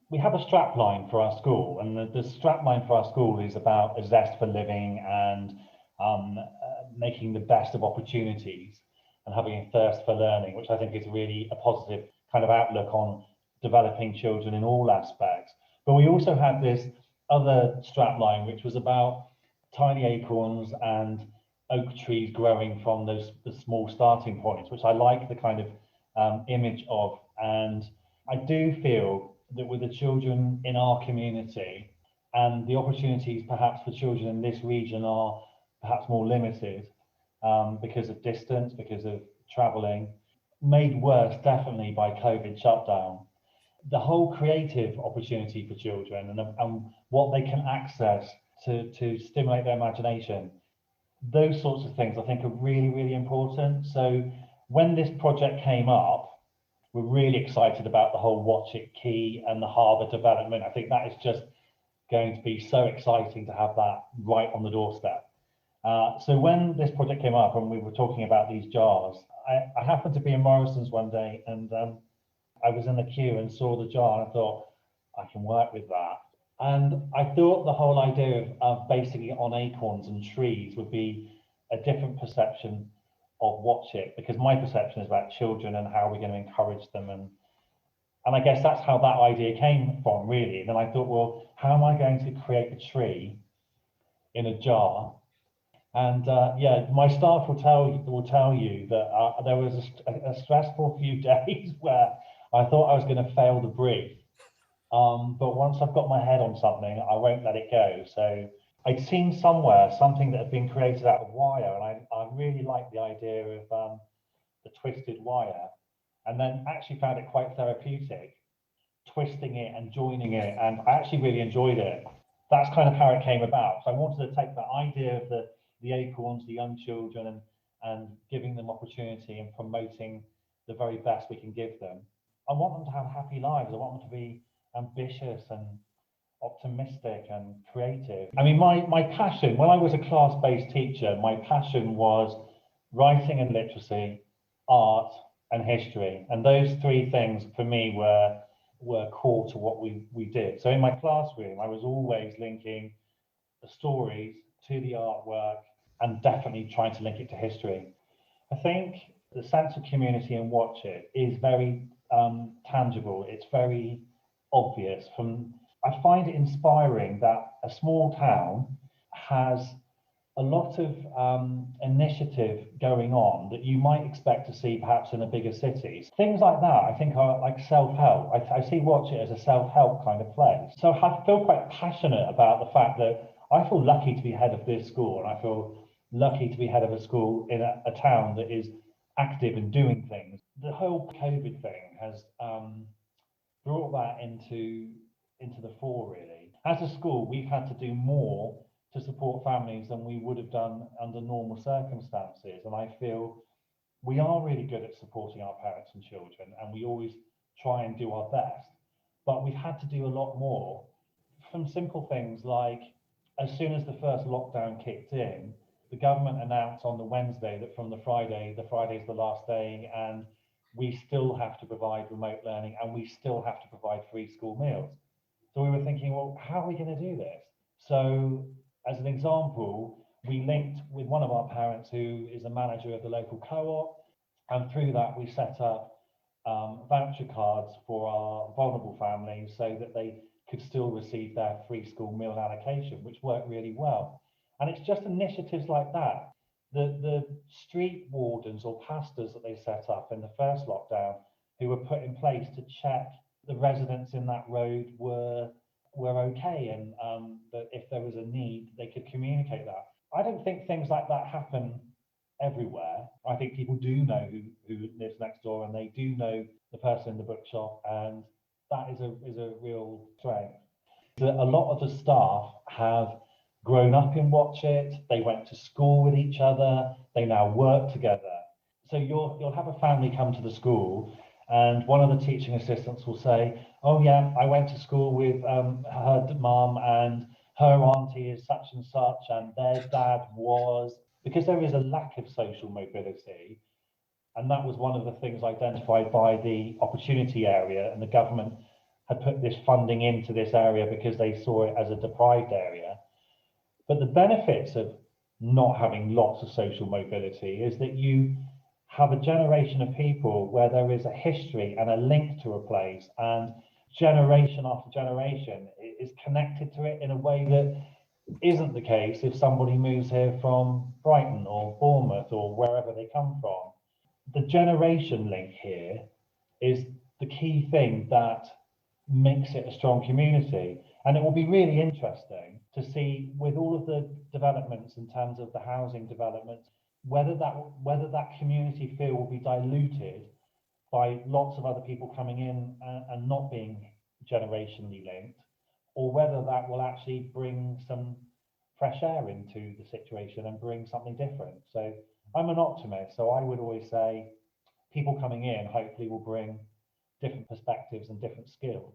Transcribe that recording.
we have a strap line for our school, and the strap line for our school is about a zest for living and making the best of opportunities and having a thirst for learning, which I think is really a positive kind of outlook on developing children in all aspects. But we also had this other strap line, which was about tiny acorns and oak trees growing from the small starting points, which I like the kind of image of. And I do feel that with the children in our community and the opportunities perhaps for children in this region are perhaps more limited because of distance, because of travelling, made worse definitely by COVID shutdown. The whole creative opportunity for children and what they can access to stimulate their imagination, those sorts of things I think are really, really important. So when this project came up, we're really excited about the whole Watchet Quay and the harbour development. I think that is just going to be so exciting to have that right on the doorstep. So when this project came up and we were talking about these jars, I happened to be in Morrison's one day, and I was in the queue and saw the jar, and I thought, I can work with that. And I thought the whole idea of basing it on acorns and trees would be a different perception of Watchet, because my perception is about children and how we're going to encourage them. And I guess that's how that idea came from, really. And then I thought, well, how am I going to create a tree in a jar? And yeah, my staff will tell you that there was a stressful few days where I thought I was going to fail the brief. But once I've got my head on something, I won't let it go. So I'd seen somewhere something that had been created out of wire, and I really liked the idea of the twisted wire, and then actually found it quite therapeutic, twisting it and joining it, and I actually really enjoyed it. That's kind of how it came about. So I wanted to take that idea of the acorns, the young children, and giving them opportunity and promoting the very best we can give them. I want them to have happy lives. I want them to be ambitious and optimistic and creative. I mean, my passion, when I was a class-based teacher, my passion was writing and literacy, art and history. And those three things for me were core to what we did. So in my classroom, I was always linking the stories to the artwork and definitely trying to link it to history. I think the sense of community in Watchet is very tangible. It's very obvious. I find it inspiring that a small town has a lot of initiative going on that you might expect to see perhaps in a bigger city. Things like that, I think, are like self-help. I see Watchet as a self-help kind of place. So I feel quite passionate about the fact that I feel lucky to be head of this school, and I feel lucky to be head of a school in a town that is active and doing things. The whole COVID thing has brought that into the fore, really. As a school, we've had to do more to support families than we would have done under normal circumstances. And I feel we are really good at supporting our parents and children, and we always try and do our best. But we've had to do a lot more, from simple things like, as soon as the first lockdown kicked in, the government announced on the Wednesday that from the Friday's the last day, and we still have to provide remote learning, and we still have to provide free school meals. So we were thinking, well, how are we going to do this? So as an example, we linked with one of our parents who is a manager of the local co-op, and through that we set up voucher cards for our vulnerable families so that they could still receive their free school meal allocation, which worked really well. And it's just initiatives like that. The street wardens or pastors that they set up in the first lockdown, who were put in place to check the residents in that road were okay, and that if there was a need, they could communicate that. I don't think things like that happen everywhere. I think people do know who lives next door, and they do know the person in the bookshop, and that is a real strength. A lot of the staff have grown up in Watchet. They went to school with each other. They now work together. So you'll have a family come to the school, and one of the teaching assistants will say, oh yeah, I went to school with her mum, and her auntie is such and such, and their dad was, because there is a lack of social mobility. And that was one of the things identified by the opportunity area and the government had put this funding into this area because they saw it as a deprived area. But the benefits of not having lots of social mobility is that you have a generation of people where there is a history and a link to a place, and generation after generation is connected to it in a way that isn't the case if somebody moves here from Brighton or Bournemouth or wherever they come from. The generation link here is the key thing that makes it a strong community. And it will be really interesting to see, with all of the developments in terms of the housing developments, whether that community feel will be diluted by lots of other people coming in and not being generationally linked, or whether that will actually bring some fresh air into the situation and bring something different. So I'm an optimist, so I would always say people coming in hopefully will bring different perspectives and different skills.